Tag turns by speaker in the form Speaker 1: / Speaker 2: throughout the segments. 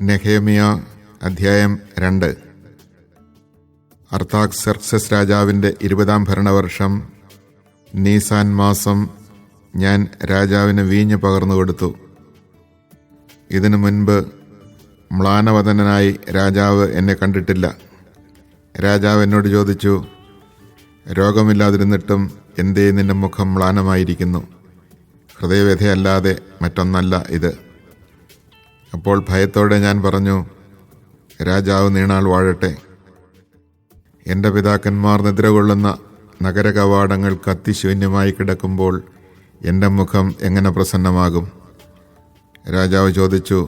Speaker 1: Nehemiah അധ്യായം 2. അർത്താക്സർക്സസ് രാജാവിൻ്റെ 20-ാം ഭരണവർഷം നീസാൻ മാസം ഞാൻ രാജാവിന് വീഞ്ഞ് പകർന്നു കൊടുത്തു. ഇതിനു മുൻപ് മ്ലാനവദനായി രാജാവ് എന്നെ കണ്ടിട്ടില്ല. രാജാവ് എന്നോട് ചോദിച്ചു, രോഗമില്ലാതിരുന്നിട്ടും എന്തേ നിന്റെ മുഖം മ്ലാനമായിരിക്കുന്നു? ഹൃദയവ്യഥയല്ലാതെ മറ്റൊന്നല്ല ഇത്. അപ്പോൾ ഭയത്തോടെ ഞാൻ പറഞ്ഞു, രാജാവ് നീണാൾ വാഴട്ടെ. എൻ്റെ പിതാക്കന്മാർ നിദ്രകൊള്ളുന്ന നഗരകവാടങ്ങൾ കത്തിശൂന്യമായി കിടക്കുമ്പോൾ എൻ്റെ മുഖം എങ്ങനെ പ്രസന്നമാകും? രാജാവ് ചോദിച്ചു,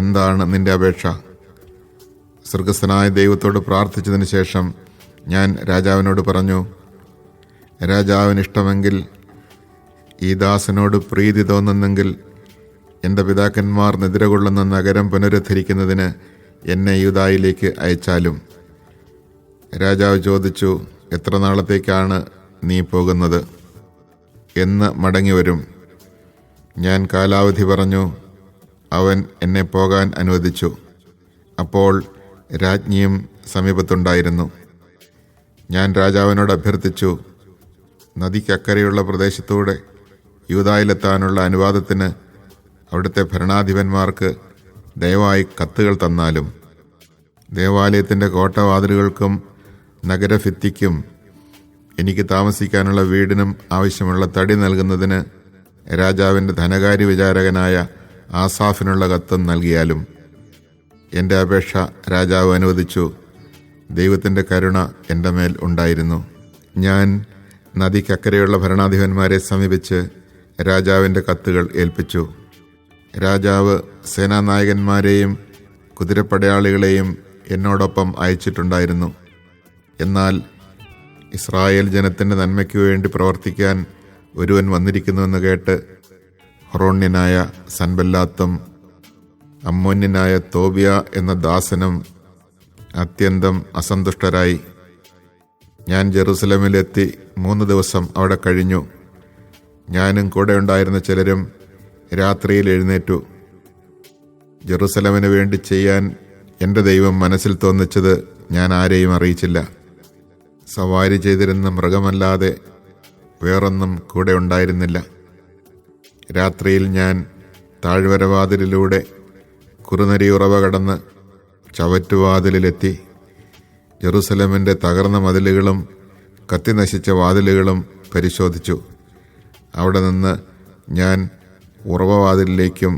Speaker 1: എന്താണ് നിന്റെ അപേക്ഷ? സ്വർഗസ്ഥനായ ദൈവത്തോട് പ്രാർത്ഥിച്ചതിന് ശേഷം ഞാൻ രാജാവിനോട് പറഞ്ഞു, രാജാവിന് ഇഷ്ടമെങ്കിൽ ഈ ദാസനോട് പ്രീതി തോന്നുന്നെങ്കിൽ എൻ്റെ പിതാക്കന്മാർ നിദ്രകൊള്ളുന്ന നഗരം പുനരുദ്ധരിക്കുന്നതിന് എന്നെ യൂദായിലേക്ക് അയച്ചാലും. രാജാവ് ചോദിച്ചു, എത്ര നാളത്തേക്കാണ് നീ പോകുന്നത്? എന്ന് മടങ്ങി വരും? ഞാൻ കാലാവധി പറഞ്ഞു. അവൻ എന്നെ പോകാൻ അനുവദിച്ചു. അപ്പോൾ രാജ്ഞിയും സമീപത്തുണ്ടായിരുന്നു. ഞാൻ രാജാവിനോട് അഭ്യർത്ഥിച്ചു, നദിക്കക്കരെയുള്ള പ്രദേശത്തൂടെ യൂദായിലെത്താനുള്ള അനുവാദത്തിന് അവിടുത്തെ ഭരണാധിപന്മാർക്ക് ദയവായി കത്തുകൾ തന്നാലും. ദേവാലയത്തിൻ്റെ കോട്ടവാതിലുകൾക്കും നഗരഭിത്തിക്കും എനിക്ക് താമസിക്കാനുള്ള വീടിനും ആവശ്യമുള്ള തടി നൽകുന്നതിന് രാജാവിൻ്റെ ധനകാര്യ വിചാരകനായ ആസാഫിനുള്ള കത്തും നൽകിയാലും. എൻ്റെ അപേക്ഷ രാജാവ് അനുവദിച്ചു. ദൈവത്തിൻ്റെ കരുണ എൻ്റെ മേൽ ഉണ്ടായിരുന്നു. ഞാൻ നദിക്കക്കരെയുള്ള ഭരണാധിപന്മാരെ സമീപിച്ച് രാജാവിൻ്റെ കത്തുകൾ ഏൽപ്പിച്ചു. രാജാവ് സേനാനായകന്മാരെയും കുതിരപ്പടയാളികളെയും എന്നോടൊപ്പം അയച്ചിട്ടുണ്ടായിരുന്നു. എന്നാൽ ഇസ്രായേൽ ജനത്തിൻ്റെ നന്മയ്ക്കു വേണ്ടി പ്രവർത്തിക്കാൻ ഒരുവൻ വന്നിരിക്കുന്നുവെന്ന് കേട്ട് ഹൊറോണ്യനായ സൻബല്ലാത്തും അമ്മോന്യനായ തോബിയ എന്ന ദാസനും അത്യന്തം അസന്തുഷ്ടരായി. ഞാൻ ജെറുസലേമിലെത്തി 3 ദിവസം അവിടെ കഴിഞ്ഞു. ഞാനും കൂടെ ഉണ്ടായിരുന്ന ചിലരും രാത്രിയിൽ എഴുന്നേറ്റു. ജെറുസലേമിന് വേണ്ടി ചെയ്യാൻ എൻ്റെ ദൈവം മനസ്സിൽ തോന്നിച്ചത് ഞാൻ ആരെയും അറിയിച്ചില്ല. സവാരി ചെയ്തിരുന്ന മൃഗമല്ലാതെ വേറൊന്നും കൂടെ ഉണ്ടായിരുന്നില്ല. രാത്രിയിൽ ഞാൻ താഴ്വരവാതിലിലൂടെ കുറുനരിയുറവ കടന്ന് ചവറ്റുവാതിലിലെത്തി. ജെറുസലേമിൻ്റെ തകർന്ന മതിലുകളും കത്തിനശിച്ച വാതിലുകളും പരിശോധിച്ചു. അവിടെ നിന്ന് ഞാൻ ഉറവവാതിലിലേക്കും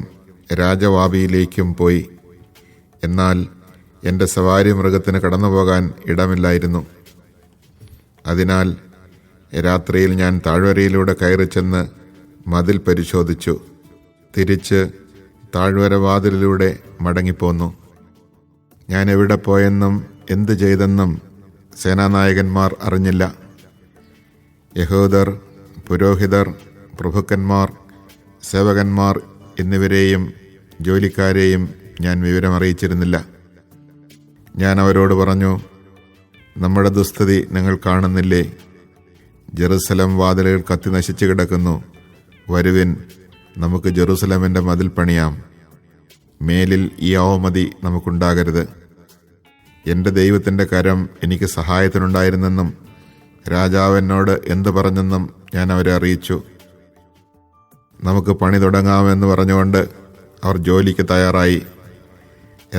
Speaker 1: രാജവാപിയിലേക്കും പോയി. എന്നാൽ എൻ്റെ സവാരി മൃഗത്തിന് കടന്നുപോകാൻ ഇടമില്ലായിരുന്നു. അതിനാൽ രാത്രിയിൽ ഞാൻ താഴ്വരയിലൂടെ കയറി ചെന്ന് മതിൽ പരിശോധിച്ചു. തിരിച്ച് താഴ്വരവാതിലിലൂടെ മടങ്ങിപ്പോന്നു. ഞാൻ എവിടെ പോയെന്നും എന്തു ചെയ്തെന്നും സേനാനായകന്മാർ അറിഞ്ഞില്ല. യഹൂദർ, പുരോഹിതർ, പ്രഭുക്കന്മാർ, സേവകന്മാർ എന്നിവരെയും ജോലിക്കാരെയും ഞാൻ വിവരമറിയിച്ചിരുന്നില്ല. ഞാൻ അവരോട് പറഞ്ഞു, നമ്മുടെ ദുസ്ഥിതി നിങ്ങൾ കാണുന്നില്ലേ? ജെറുസലേം വാതിലുകൾ കത്തി നശിച്ചു കിടക്കുന്നു. വരുവിൻ, നമുക്ക് ജെറുസലേമിൻ്റെ മതിൽ പണിയാം. മേലിൽ ഈ അവമതി നമുക്കുണ്ടാകരുത്. എൻ്റെ ദൈവത്തിൻ്റെ കരം എനിക്ക് സഹായത്തിനുണ്ടായിരുന്നെന്നും രാജാവ് എന്നോട് എന്തു പറഞ്ഞെന്നും ഞാൻ അവരെ അറിയിച്ചു. നമുക്ക് പണി തുടങ്ങാമെന്ന് പറഞ്ഞുകൊണ്ട് അവർ ജോലിക്ക് തയ്യാറായി.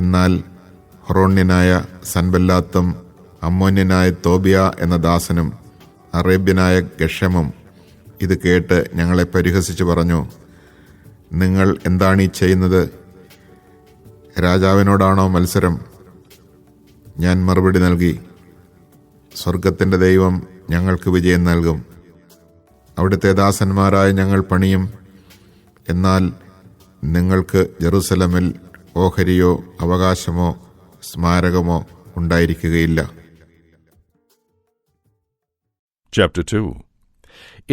Speaker 1: എന്നാൽ ഹൊറോണ്യനായ സൻബല്ലാത്തും അമ്മോന്യനായ തോബിയ എന്ന ദാസനും അറേബ്യനായ ഗഷമും ഇത് കേട്ട് ഞങ്ങളെ പരിഹസിച്ച് പറഞ്ഞു, നിങ്ങൾ എന്താണ് ഈ ചെയ്യുന്നത്? രാജാവിനോടാണോ മത്സരം? ഞാൻ മറുപടി നൽകി, സ്വർഗത്തിൻ്റെ ദൈവം ഞങ്ങൾക്ക് വിജയം നൽകും. അവിടുത്തെ ദാസന്മാരായ ഞങ്ങൾ പണിയും. എന്നാൽ നിങ്ങൾക്ക് ജെറുസലേമിൽ ഓഹരിയോ അവകാശമോ സ്മാരകമോ ഉണ്ടായിരിക്കുകയില്ല.
Speaker 2: Chapter 2.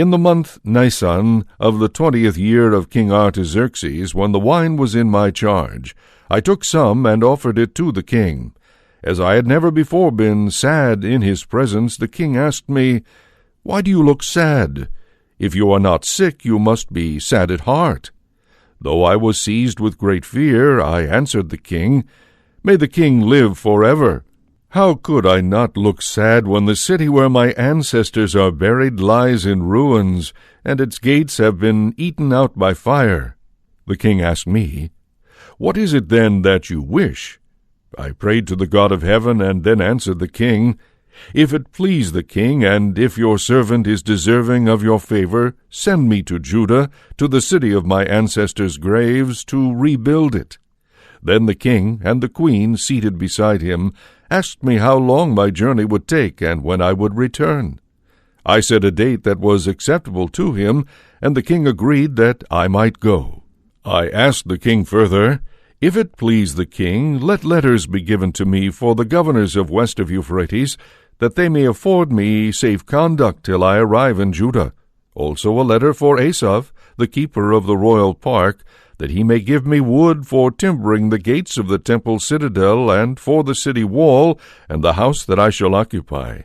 Speaker 2: In the month Nisan of the 20th year of King Artaxerxes, when the wine was in my charge, I took some and offered it to the king. As I had never before been sad in his presence, the king asked me, "Why do you look sad? If you are not sick, you must be sad at heart." Though I was seized with great fear, I answered the king, May the king live forever! How could I not look sad when the city where my ancestors are buried lies in ruins, and its gates have been eaten out by fire? The king asked me, What is it then that you wish? I prayed to the God of heaven, and then answered the king, If it please the king, and if your servant is deserving of your favor, send me to Judah, to the city of my ancestors' graves, to rebuild it. Then the king and the queen, seated beside him, asked me how long my journey would take and when I would return. I said a date that was acceptable to him, and the king agreed that I might go. I asked the king further, If it please the king, let letters be given to me for the governors of west of Euphrates, that they may afford me safe conduct till I arrive in Judah. Also a letter for Asaph, the keeper of the royal park, that he may give me wood for timbering the gates of the temple citadel, and for the city wall, and the house that I shall occupy.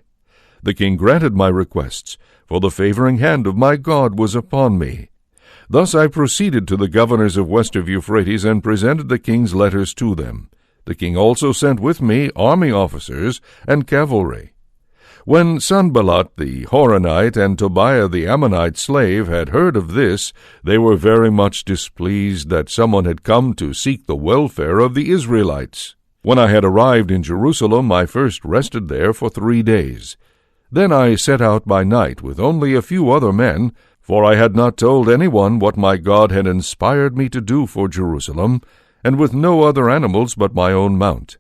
Speaker 2: The king granted my requests, for the favoring hand of my God was upon me. Thus I proceeded to the governors of west of Euphrates, and presented the king's letters to them. The king also sent with me army officers and cavalry. When Sanballat the Horonite and Tobiah the Ammonite slave had heard of this, they were very much displeased that someone had come to seek the welfare of the Israelites. When I had arrived in Jerusalem, I first rested there for 3 days. Then I set out by night with only a few other men, for I had not told anyone what my God had inspired me to do for Jerusalem, and with no other animals but my own mount.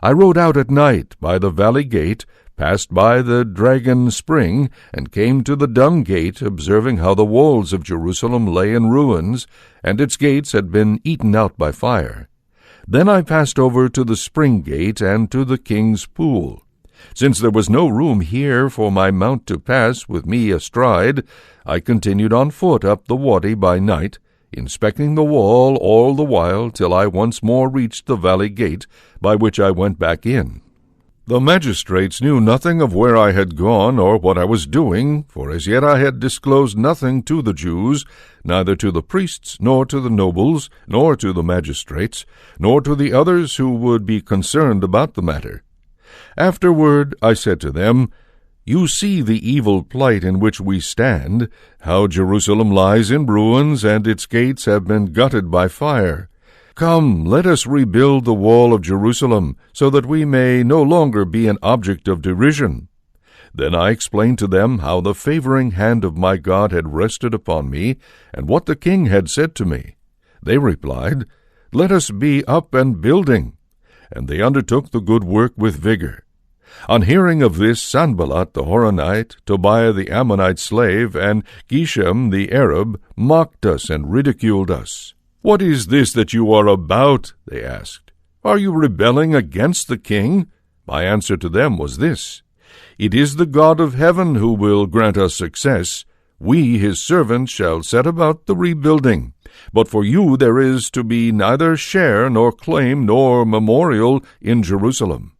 Speaker 2: I rode out at night by the valley gate, passed by the Dragon Spring, and came to the Dung Gate, observing how the walls of Jerusalem lay in ruins, and its gates had been eaten out by fire. Then I passed over to the Spring Gate and to the King's Pool. Since there was no room here for my mount to pass with me astride, I continued on foot up the wadi by night, inspecting the wall all the while till I once more reached the valley gate, by which I went back in. The magistrates knew nothing of where I had gone or what I was doing, for as yet I had disclosed nothing to the Jews, neither to the priests, nor to the nobles, nor to the magistrates, nor to the others who would be concerned about the matter. Afterward I said to them, You see the evil plight in which we stand, how Jerusalem lies in ruins, and its gates have been gutted by fire. Come, let us rebuild the wall of Jerusalem, so that we may no longer be an object of derision. Then I explained to them how the favoring hand of my God had rested upon me, and what the king had said to me. They replied, Let us be up and building. And they undertook the good work with vigor. On hearing of this, Sanballat the Horonite, Tobiah the Ammonite slave, and Geshem the Arab mocked us and ridiculed us. What is this that you are about? They asked. Are you rebelling against the king? My answer to them was this: It is the God of heaven who will grant us success. We, his servants, shall set about the rebuilding. But for you there is to be neither share nor claim nor memorial in Jerusalem.